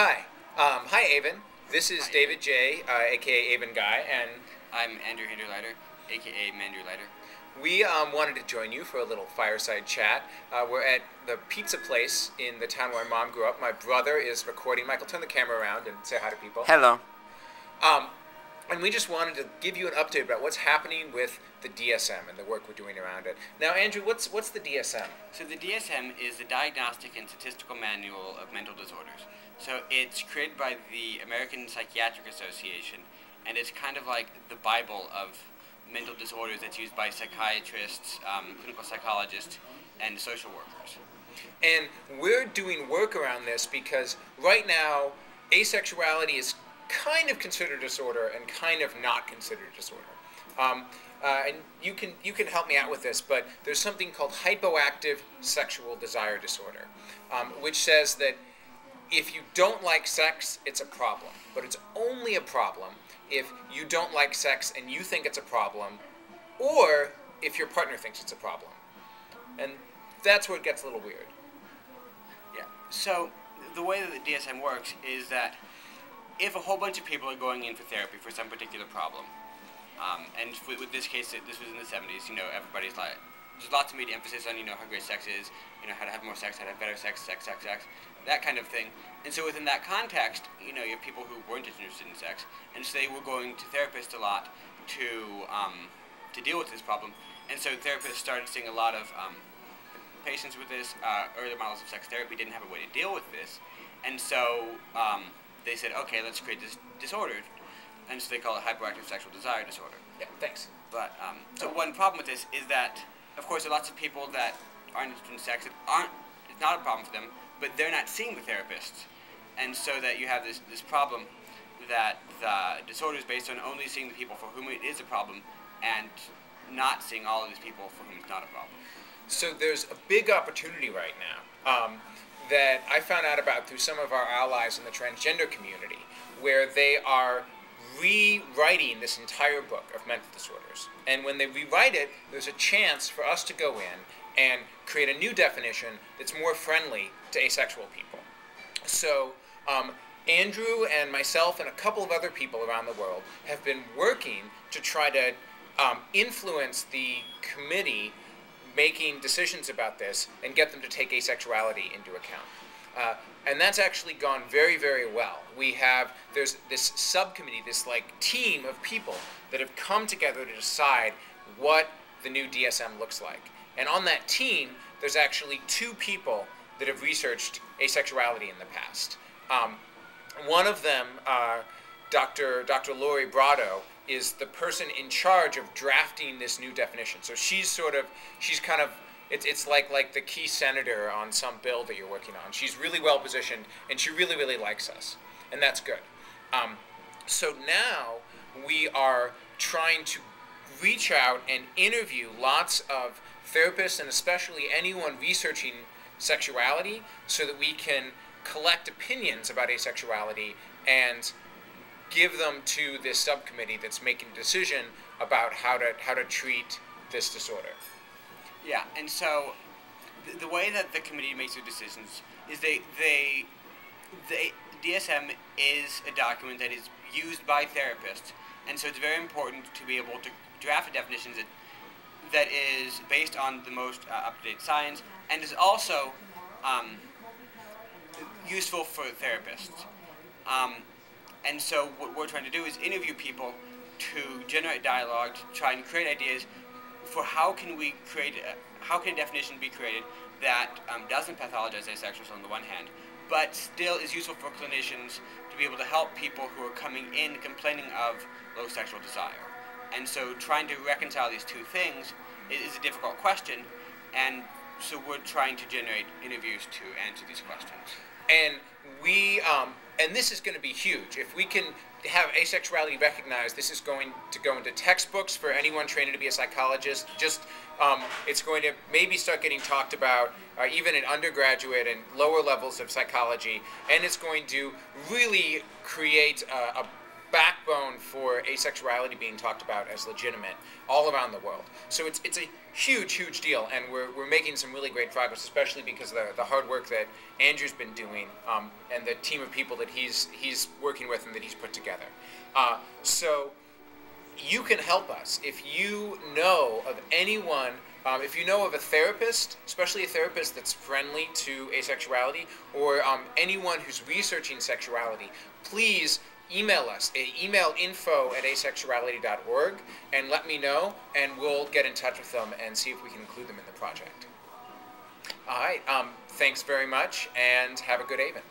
Hi. Hi, Avon. This is Hi. David J., aka Avon Guy, and I'm Andrew Hinderleiter, aka Manderleiter. we wanted to join you for a little fireside chat. We're at the pizza place in the town where my mom grew up. My brother is recording. Michael, turn the camera around and say hi to people. Hello. Um, and we just wanted to give you an update about what's happening with the DSM and the work we're doing around it. Now, Andrew, what's the DSM? So the DSM is the Diagnostic and Statistical Manual of Mental Disorders. So it's created by the American Psychiatric Association, and it's kind of like the Bible of mental disorders that's used by psychiatrists, clinical psychologists, and social workers. And we're doing work around this because right now, asexuality is kind of considered a disorder and kind of not considered a disorder. And you can help me out with this, but there's something called hypoactive sexual desire disorder, which says that if you don't like sex, it's a problem. But it's only a problem if you don't like sex and you think it's a problem, or if your partner thinks it's a problem. And that's where it gets a little weird. Yeah. So the way that the DSM works is that if a whole bunch of people are going in for therapy for some particular problem, and with this case, this was in the 70s, everybody's like, there's lots of media emphasis on, how great sex is, how to have more sex, how to have better sex, that kind of thing. And so within that context, you have people who weren't interested in sex, and so they were going to therapists a lot to deal with this problem. And so therapists started seeing a lot of patients with this. Earlier models of sex therapy didn't have a way to deal with this, and so they said, okay, let's create this disorder, and so they call it hyperactive sexual desire disorder. Yeah, thanks. But so one problem with this is that, of course, there are lots of people that aren't interested in sex. It's not a problem for them, but they're not seeing the therapist, and so that you have this problem that the disorder is based on only seeing the people for whom it is a problem, and not seeing all of these people for whom it's not a problem. So there's a big opportunity right now that I found out about through some of our allies in the transgender community, where they are rewriting this entire book of mental disorders. And when they rewrite it, there's a chance for us to go in and create a new definition that's more friendly to asexual people. So Andrew and myself and a couple of other people around the world have been working to try to influence the committee making decisions about this and get them to take asexuality into account. And that's actually gone very, very well. There's this subcommittee, this team of people that have come together to decide what the new DSM looks like. And on that team, there's actually two people that have researched asexuality in the past. One of them, Dr. Lori Brado, is the person in charge of drafting this new definition. So she's kind of, it's like the key senator on some bill that you're working on. She's really well positioned, and she really, really likes us, and that's good. So now we are trying to reach out and interview lots of therapists, and especially anyone researching sexuality, so that we can collect opinions about asexuality and give them to this subcommittee that's making a decision about how to treat this disorder. Yeah, and so the way that the committee makes their decisions is the DSM is a document that is used by therapists, and so it's very important to be able to draft a definition that is based on the most up-to-date science, and is also useful for therapists. And so what we're trying to do is interview people to generate dialogue, to try and create ideas for how can a definition be created that doesn't pathologize asexuals on the one hand, but still is useful for clinicians to be able to help people who are coming in complaining of low sexual desire. And so trying to reconcile these two things is a difficult question, and so we're trying to generate interviews to answer these questions. And and this is going to be huge. If we can have asexuality recognized, this is going to go into textbooks for anyone training to be a psychologist. It's going to maybe start getting talked about even in undergraduate and lower levels of psychology, and it's going to really create backbone for asexuality being talked about as legitimate all around the world. So it's a huge, huge deal, and we're making some really great progress, especially because of the hard work that Andrew's been doing, and the team of people that he's working with and that he's put together. So you can help us if you know of anyone. If you know of a therapist, especially a therapist that's friendly to asexuality, or anyone who's researching sexuality, please email us. Email info@asexuality.org and let me know, and we'll get in touch with them and see if we can include them in the project. All right. Thanks very much, and have a good evening.